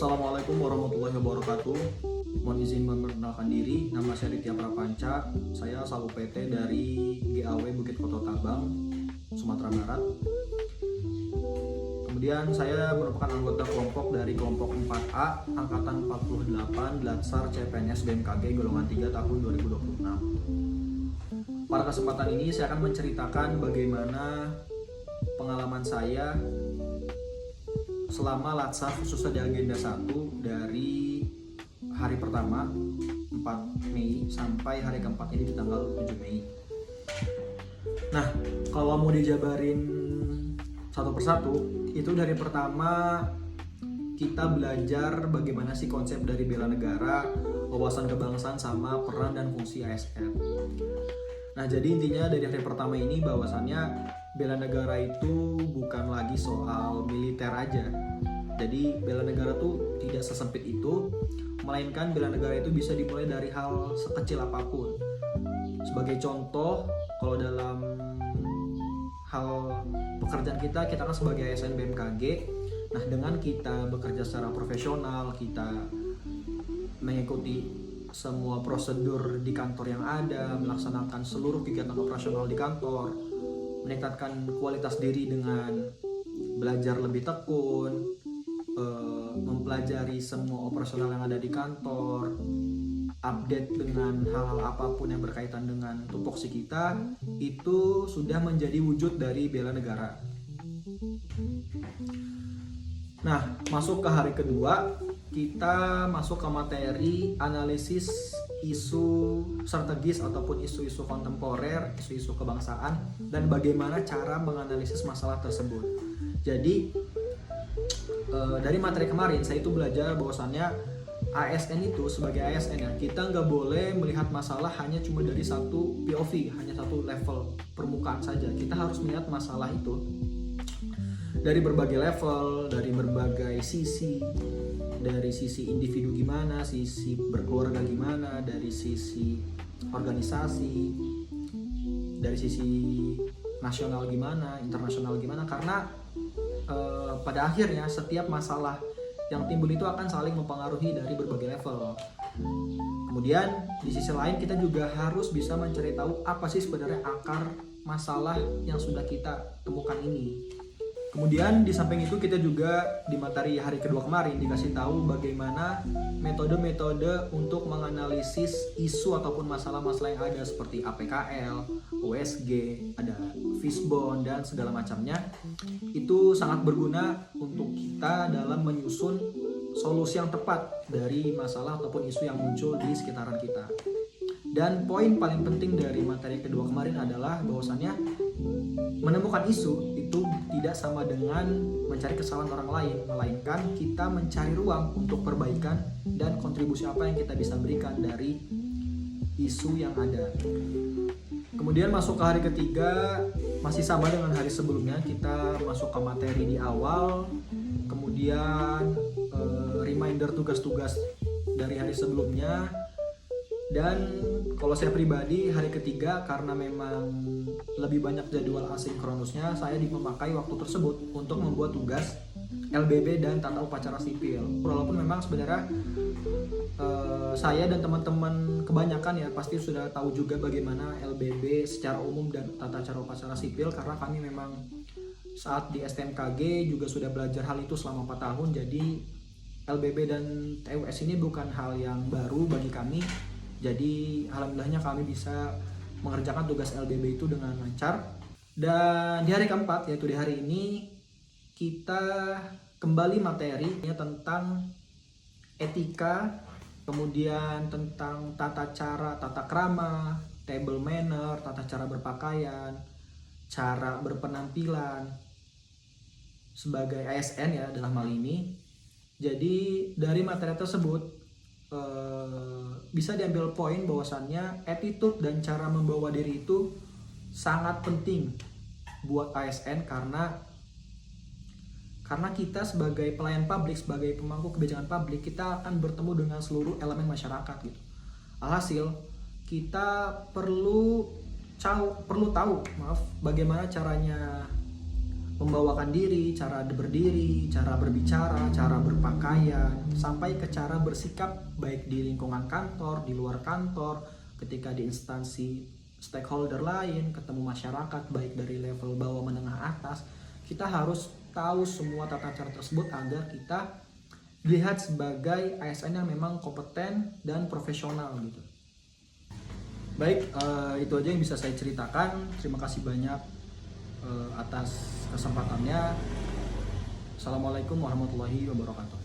Assalamualaikum warahmatullahi wabarakatuh. Mohon izin memperkenalkan diri, nama saya Ditya Prapanca. Saya Salu PT dari GAW Bukit Koto Tabang, Sumatera Barat. Kemudian saya merupakan anggota kelompok dari kelompok 4A Angkatan 48 Latsar CPNS BMKG golongan 3 tahun 2026. Pada kesempatan ini saya akan menceritakan bagaimana pengalaman saya selama Latsar khususnya di agenda 1 dari hari pertama 4 Mei sampai hari keempat ini di tanggal 7 Mei. Nah, kalau mau dijabarin satu persatu, itu dari pertama kita belajar bagaimana sih konsep dari bela negara, wawasan kebangsaan sama peran dan fungsi ASN. Nah, jadi intinya dari hari pertama ini bahwasannya bela negara itu bukan lagi soal militer aja. Jadi bela negara tuh tidak sesempit itu, melainkan bela negara itu bisa dimulai dari hal sekecil apapun. Sebagai contoh, kalau dalam hal pekerjaan kita kan sebagai ASN BMKG. Nah, dengan kita bekerja secara profesional, kita mengikuti semua prosedur di kantor yang ada, melaksanakan seluruh kegiatan operasional di kantor, meningkatkan kualitas diri dengan belajar lebih tekun, mempelajari semua operasional yang ada di kantor, update dengan hal-hal apapun yang berkaitan dengan tupoksi kita, itu sudah menjadi wujud dari bela negara. Nah, masuk ke hari kedua, kita masuk ke materi analisis isu strategis ataupun isu-isu kontemporer, isu-isu kebangsaan, dan bagaimana cara menganalisis masalah tersebut. Jadi dari materi kemarin saya itu belajar bahwasannya ASN itu sebagai ASN ya, kita nggak boleh melihat masalah hanya cuma dari satu POV, hanya satu level permukaan saja. Kita harus melihat masalah itu dari berbagai level, dari berbagai sisi, dari sisi individu gimana, sisi berkeluarga gimana, dari sisi organisasi, dari sisi nasional gimana, internasional gimana, karena pada akhirnya setiap masalah yang timbul itu akan saling mempengaruhi dari berbagai level. Kemudian di sisi lain kita juga harus bisa mencari tahu apa sih sebenarnya akar masalah yang sudah kita temukan ini. Kemudian di samping itu kita juga di materi hari kedua kemarin dikasih tahu bagaimana metode-metode untuk menganalisis isu ataupun masalah-masalah yang ada seperti APKL, OSG, ada Fishbone dan segala macamnya. Itu sangat berguna untuk kita dalam menyusun solusi yang tepat dari masalah ataupun isu yang muncul di sekitaran kita. Dan poin paling penting dari materi kedua kemarin adalah bahwasannya menemukan isu itu tidak sama dengan mencari kesalahan orang lain, melainkan kita mencari ruang untuk perbaikan dan kontribusi apa yang kita bisa berikan dari isu yang ada. Kemudian masuk ke hari ketiga, masih sama dengan hari sebelumnya, kita masuk ke materi di awal, kemudian reminder tugas-tugas dari hari sebelumnya. Dan kalau saya pribadi hari ketiga karena memang lebih banyak jadwal asinkronusnya, saya memakai waktu tersebut untuk membuat tugas LBB dan tata upacara sipil. Walaupun memang sebenarnya saya dan teman-teman kebanyakan ya pasti sudah tahu juga bagaimana LBB secara umum dan tata cara upacara sipil, karena kami memang saat di STMKG juga sudah belajar hal itu selama 4 tahun. Jadi LBB dan TUS ini bukan hal yang baru bagi kami. Jadi alhamdulillahnya kami bisa mengerjakan tugas LBB itu dengan lancar. Dan di hari keempat, yaitu di hari ini, kita kembali materinya tentang etika, kemudian tentang tata cara, tata krama, table manner, tata cara berpakaian, cara berpenampilan sebagai ASN ya dalam hal ini. Jadi dari materi tersebut bisa diambil poin bahwasannya attitude dan cara membawa diri itu sangat penting buat ASN, karena kita sebagai pelayan publik, sebagai pemangku kebijakan publik, kita akan bertemu dengan seluruh elemen masyarakat gitu. Alhasil kita perlu tahu bagaimana caranya membawakan diri, cara berdiri, cara berbicara, cara berpakaian, sampai ke cara bersikap baik di lingkungan kantor, di luar kantor, ketika di instansi stakeholder lain, ketemu masyarakat baik dari level bawah menengah atas. Kita harus tahu semua tata cara tersebut agar kita dilihat sebagai ASN yang memang kompeten dan profesional gitu. Baik, itu aja yang bisa saya ceritakan. Terima kasih banyak atas kesempatannya. Assalamualaikum warahmatullahi wabarakatuh.